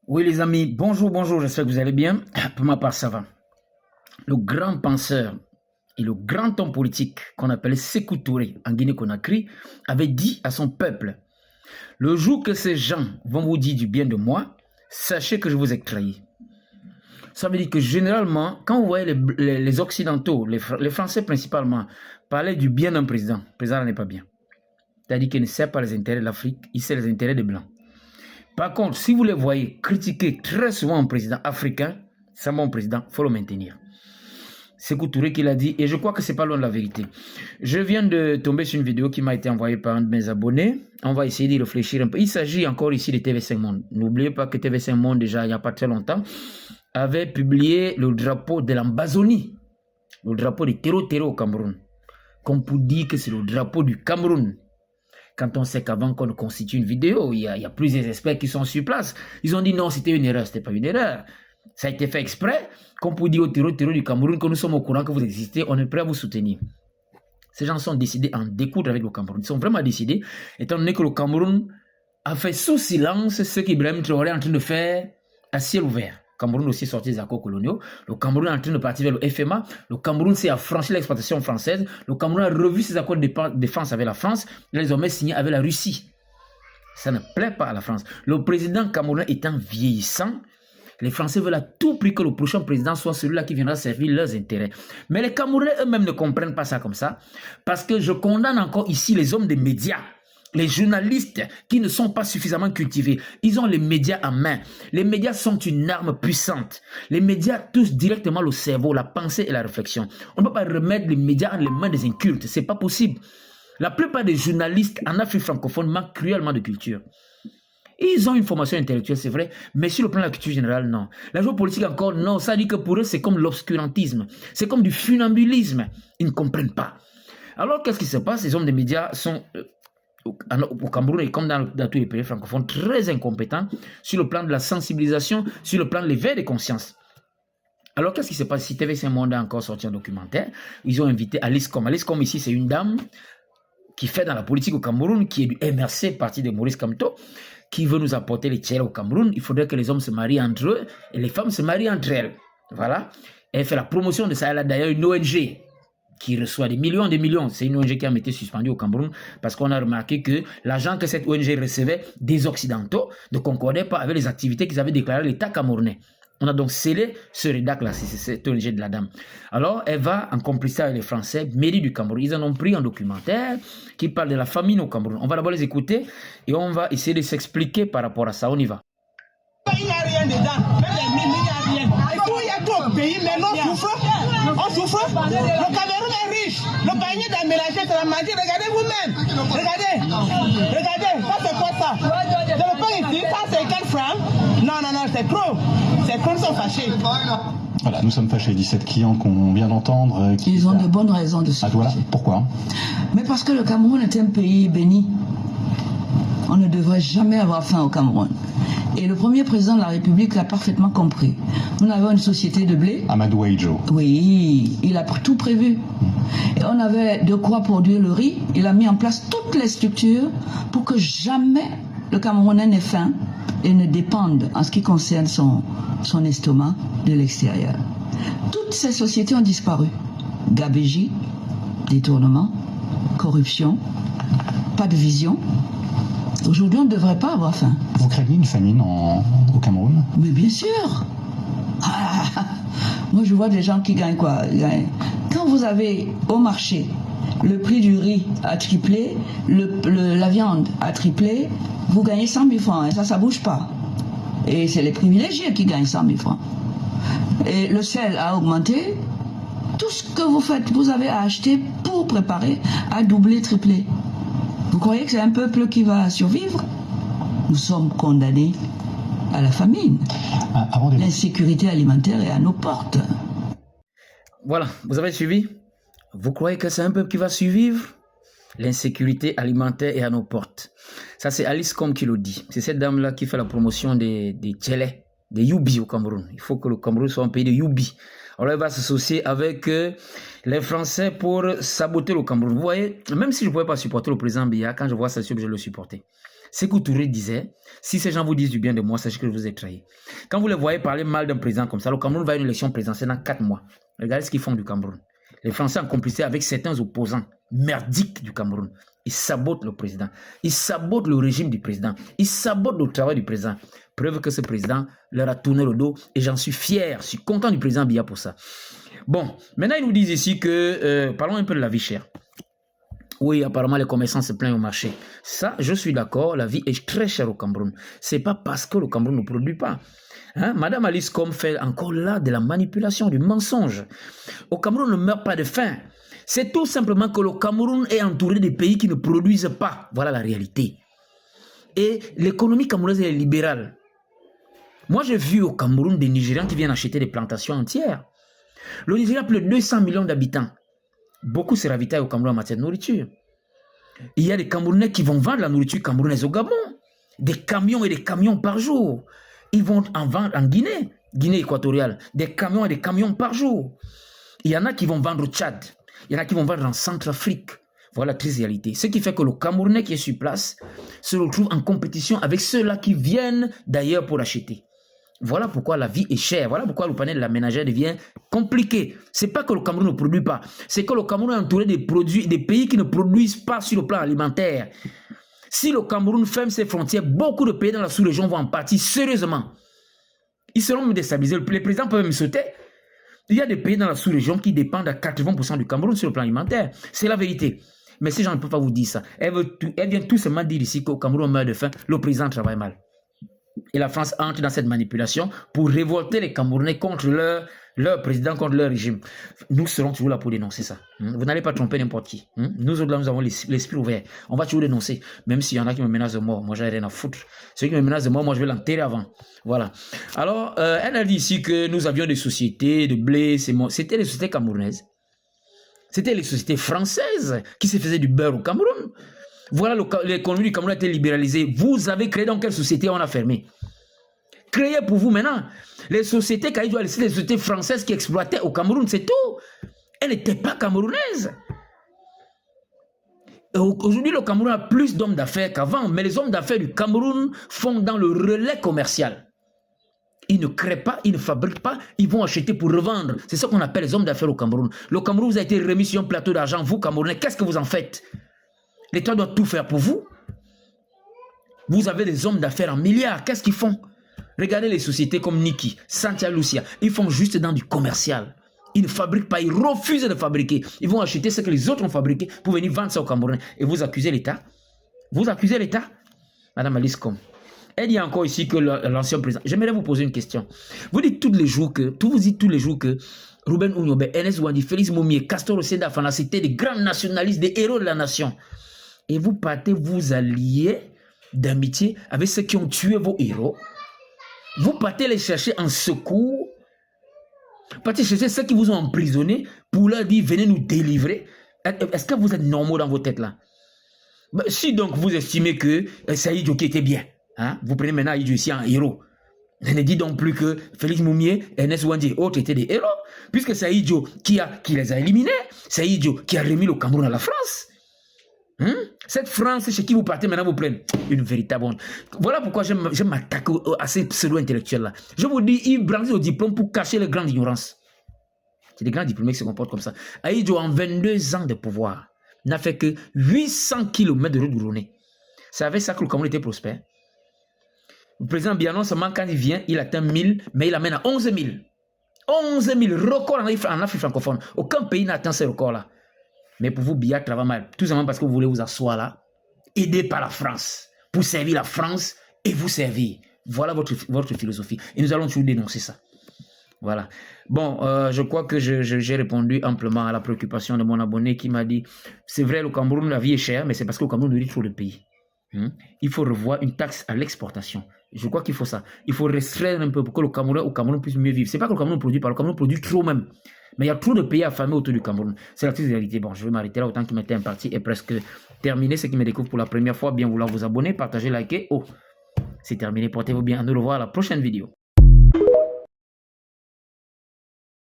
Oui les amis, bonjour, bonjour, j'espère que vous allez bien. Pour ma part, ça va. Le grand penseur et le grand homme politique qu'on appelait Sékou Touré en Guinée-Conakry avait dit à son peuple: le jour que ces gens vont vous dire du bien de moi, sachez que je vous ai trahi. Ça veut dire que généralement, quand vous voyez les Occidentaux, les Français principalement, parler du bien d'un président, le président n'est pas bien. C'est-à-dire qu'il ne sait pas les intérêts de l'Afrique, il sait les intérêts des Blancs. Par contre, si vous les voyez critiquer très souvent un président africain, c'est un bon président, il faut le maintenir. Sékou Touré qui l'a dit, et je crois que c'est pas loin de la vérité. Je viens de tomber sur une vidéo qui m'a été envoyée par un de mes abonnés. On va essayer d'y réfléchir un peu. Il s'agit encore ici de TV5 Monde. N'oubliez pas que TV5 Monde, déjà il n'y a pas très longtemps, avait publié le drapeau de l'Ambazonie, le drapeau de Tero au Cameroun, comme pour dire que c'est le drapeau du Cameroun. Quand on sait qu'avant qu'on constitue une vidéo, il y a plusieurs experts qui sont sur place. Ils ont dit non, c'était une erreur, c'était pas une erreur. Ça a été fait exprès, comme pour dire au terreau du Cameroun que nous sommes au courant que vous existez, on est prêt à vous soutenir. Ces gens sont décidés à en découdre avec le Cameroun. Ils sont vraiment décidés, étant donné que le Cameroun a fait sous silence ce qu'Ibrahim Traoré est en train de faire à ciel ouvert. Le Cameroun aussi est sorti des accords coloniaux. Le Cameroun est en train de partir vers le FMA. Le Cameroun s'est affranchi de l'exploitation française. Le Cameroun a revu ses accords de défense avec la France. Il a désormais signé avec la Russie. Ça ne plaît pas à la France. Le président camerounais étant vieillissant, les Français veulent à tout prix que le prochain président soit celui-là qui viendra servir leurs intérêts. Mais les Camerounais eux-mêmes ne comprennent pas ça comme ça. Parce que je condamne encore ici les hommes des médias. Les journalistes qui ne sont pas suffisamment cultivés, ils ont les médias en main. Les médias sont une arme puissante. Les médias touchent directement le cerveau, la pensée et la réflexion. On ne peut pas remettre les médias dans les mains des incultes, c'est pas possible. La plupart des journalistes en Afrique francophone manquent cruellement de culture. Ils ont une formation intellectuelle, c'est vrai, mais sur le plan de la culture générale, non. La géopolitique encore, non. Ça dit que pour eux, c'est comme l'obscurantisme. C'est comme du funambulisme. Ils ne comprennent pas. Alors, qu'est-ce qui se passe? Les hommes des médias sont... au Cameroun et comme dans tous les pays francophones, très incompétents sur le plan de la sensibilisation, sur le plan de l'éveil des consciences. Alors, qu'est-ce qui se passe? Si TV5 Monde a encore sorti un documentaire, ils ont invité Alice Com. Alice Com, ici, c'est une dame qui fait dans la politique au Cameroun, qui est du MRC, parti de Maurice Kamto, qui veut nous apporter les tiers au Cameroun. Il faudrait que les hommes se marient entre eux et les femmes se marient entre elles. Voilà. Elle fait la promotion de ça. Elle a d'ailleurs une ONG qui reçoit des millions. C'est une ONG qui a été suspendue au Cameroun parce qu'on a remarqué que l'argent que cette ONG recevait des Occidentaux ne concordait pas avec les activités qu'ils avaient déclarées à l'État camerounais. On a donc scellé ce rédac-là, c'est cette ONG de la dame. Alors, elle va en complicité avec les Français, mairie du Cameroun. Ils en ont pris un documentaire qui parle de la famine au Cameroun. On va d'abord les écouter et on va essayer de s'expliquer par rapport à ça. On y va. Il n'y a rien dedans. Même les mines, il n'y a rien. Et tout, il y a tout au pays, mais on souffre. On souffre. Le Cameroun est riche. Le panier d'aménagé, c'est la magie. Regardez vous-même. Regardez. Ça, c'est quoi ça? Le pain ici, ça, c'est 4 francs. Non, c'est trop. C'est trop, ils sont fâchés. Voilà, nous sommes fâchés. 17 clients qu'on vient d'entendre. Ils ont de bonnes raisons de se fâcher. Voilà, pourquoi? Mais parce que le Cameroun est un pays béni. On ne devrait jamais avoir faim au Cameroun. Et le premier président de la République l'a parfaitement compris. Nous avons une société de blé. Amadou Ahidjo. Oui, il a tout prévu. Et on avait de quoi produire le riz. Il a mis en place toutes les structures pour que jamais le Camerounais n'ait faim et ne dépende, en ce qui concerne son estomac, de l'extérieur. Toutes ces sociétés ont disparu. Gabégie, détournement, corruption, pas de vision. Aujourd'hui, on ne devrait pas avoir faim. Vous craignez une famine au Cameroun? Mais bien sûr. Moi, je vois des gens qui gagnent quoi? Quand vous avez au marché, le prix du riz a triplé, la viande a triplé, vous gagnez 100 000 francs. Et ça ne bouge pas. Et c'est les privilégiés qui gagnent 100 000 francs. Et le sel a augmenté. Tout ce que vous faites, vous avez à acheter pour préparer, a doublé, triplé. Vous croyez que c'est un peuple qui va survivre? Nous sommes condamnés à la famine. L'insécurité alimentaire est à nos portes. Voilà, vous avez suivi? Vous croyez que c'est un peuple qui va survivre? L'insécurité alimentaire est à nos portes. Ça, c'est Alice Com qui le dit. C'est cette dame-là qui fait la promotion des Tchélé, des Youbi au Cameroun. Il faut que le Cameroun soit un pays de Youbi. Alors, elle va s'associer avec les Français pour saboter le Cameroun. Vous voyez, même si je ne pouvais pas supporter le président Biya, quand je vois ça, je le supportais. Sékou Touré disait, si ces gens vous disent du bien de moi, sachez que je vous ai trahi. Quand vous les voyez parler mal d'un président comme ça, le Cameroun va à une élection présidentielle dans 4 mois. Regardez ce qu'ils font du Cameroun. Les Français en complicité avec certains opposants merdiques du Cameroun. Ils sabotent le président. Ils sabotent le régime du président. Ils sabotent le travail du président. Preuve que ce président leur a tourné le dos et j'en suis fier. Je suis content du président Biya pour ça. Bon, maintenant ils nous disent ici que, parlons un peu de la vie chère. Oui, apparemment les commerçants se plaignent au marché. Ça, je suis d'accord, la vie est très chère au Cameroun. C'est pas parce que le Cameroun ne produit pas. Hein? Madame Alice Combe fait encore là de la manipulation, du mensonge. Au Cameroun, on ne meurt pas de faim. C'est tout simplement que le Cameroun est entouré de pays qui ne produisent pas. Voilà la réalité. Et l'économie camerounaise est libérale. Moi, j'ai vu au Cameroun des Nigérians qui viennent acheter des plantations entières. Le Nigeria a plus de 200 millions d'habitants. Beaucoup se ravitaillent au Cameroun en matière de nourriture. Il y a des Camerounais qui vont vendre la nourriture camerounaise au Gabon. Des camions et des camions par jour. Ils vont en vendre en Guinée, Guinée équatoriale. Des camions et des camions par jour. Il y en a qui vont vendre au Tchad. Il y en a qui vont vendre en Centrafrique. Voilà la triste réalité. Ce qui fait que le Camerounais qui est sur place se retrouve en compétition avec ceux-là qui viennent d'ailleurs pour acheter. Voilà pourquoi la vie est chère. Voilà pourquoi le panel de la ménagère devient compliqué. C'est pas que le Cameroun ne produit pas. C'est que le Cameroun est entouré des pays qui ne produisent pas sur le plan alimentaire. Si le Cameroun ferme ses frontières, beaucoup de pays dans la sous-région vont en partir sérieusement. Ils seront déstabilisés. Les présidents peuvent même sauter. Il y a des pays dans la sous-région qui dépendent à 80% du Cameroun sur le plan alimentaire. C'est la vérité. Mais ces gens ne peuvent pas vous dire ça. Elle vient tout simplement dire ici qu'au Cameroun meurt de faim, le président travaille mal. Et la France entre dans cette manipulation pour révolter les Camerounais contre leur président, contre leur régime. Nous serons toujours là pour dénoncer ça. Vous n'allez pas tromper n'importe qui. Nous autres là, nous avons l'esprit ouvert. On va toujours dénoncer. Même s'il y en a qui me menacent de mort, moi j'ai rien à foutre. Ceux qui me menacent de mort, moi je vais l'enterrer avant. Voilà. Alors, elle a dit ici que nous avions des sociétés de blé. C'était les sociétés camerounaises. C'était les sociétés françaises qui se faisaient du beurre au Cameroun. Voilà, l'économie du Cameroun a été libéralisée. Vous avez créé dans quelle société on a fermé? Créez pour vous maintenant. Les sociétés Caïdjo, c'est les sociétés françaises qui exploitaient au Cameroun, c'est tout. Elles n'étaient pas camerounaises. Aujourd'hui, le Cameroun a plus d'hommes d'affaires qu'avant, mais les hommes d'affaires du Cameroun font dans le relais commercial. Ils ne créent pas, ils ne fabriquent pas, ils vont acheter pour revendre. C'est ça qu'on appelle les hommes d'affaires au Cameroun. Le Cameroun vous a été remis sur un plateau d'argent, vous Camerounais, qu'est-ce que vous en faites? L'État doit tout faire pour vous. Vous avez des hommes d'affaires en milliards. Qu'est-ce qu'ils font? Regardez les sociétés comme Niki, Santa Lucia. Ils font juste dans du commercial. Ils ne fabriquent pas. Ils refusent de fabriquer. Ils vont acheter ce que les autres ont fabriqué pour venir vendre ça au Cameroun. Et vous accusez l'État? Vous accusez l'État? Madame Alice Combe. Elle dit encore ici que l'ancien président... J'aimerais vous poser une question. Vous dites tous les jours que Ruben Ounyobe, Ernest Ouandi, Félix Moumié, Castor Osenda Fana, c'était des grands nationalistes, des héros de la nation. Et vous partez vous allier d'amitié avec ceux qui ont tué vos héros. Vous partez les chercher en secours. Partez chercher ceux qui vous ont emprisonnés pour leur dire venez nous délivrer. Est-ce que vous êtes normaux dans vos têtes là? Si donc vous estimez que Saïd Joki était bien, hein, vous prenez maintenant Aïdjo ici en héros. Ne dites donc plus que Félix Moumié, Ernest Ouandi et autres étaient des héros. Puisque c'est Aïdjo qui les a éliminés. C'est Aïdjo qui a remis le Cameroun à la France. Cette France chez qui vous partez maintenant vous prenez une véritable honte. Voilà pourquoi je m'attaque à ces pseudo-intellectuels là. Je vous dis, ils brandissent le diplôme pour cacher les grandes ignorances. C'est des grands diplômés qui se comportent comme ça. Aïdjo en 22 ans de pouvoir n'a fait que 800 km de route goudronnée. C'est avec ça que le Cameroun était prospère. Le président Bianon seulement quand il vient, il atteint 1000, mais il amène à 11 000. 11 000 records en Afrique francophone. Aucun pays n'a atteint ces records là. Mais pour vous, Biya travaille mal. Tout simplement parce que vous voulez vous asseoir là, aidé par la France, pour servir la France et vous servir. Voilà votre philosophie. Et nous allons toujours dénoncer ça. Voilà. Bon, je crois que j'ai répondu amplement à la préoccupation de mon abonné qui m'a dit, c'est vrai, le Cameroun, la vie est chère, mais c'est parce que le Cameroun nourrit trop le pays. Il faut revoir une taxe à l'exportation. Je crois qu'il faut ça. Il faut restreindre un peu pour que le Cameroun puisse mieux vivre. C'est pas que le Cameroun produit pas, le Cameroun produit trop même. Mais il y a trop de pays affamés autour du Cameroun. C'est la triste réalité. Bon, je vais m'arrêter là, autant qu'il m'était imparti est presque terminé. Ceux qui me découvrent pour la première fois, bien vouloir vous abonner, partager, liker. Oh, c'est terminé. Portez-vous bien. Nous revoir à la prochaine vidéo.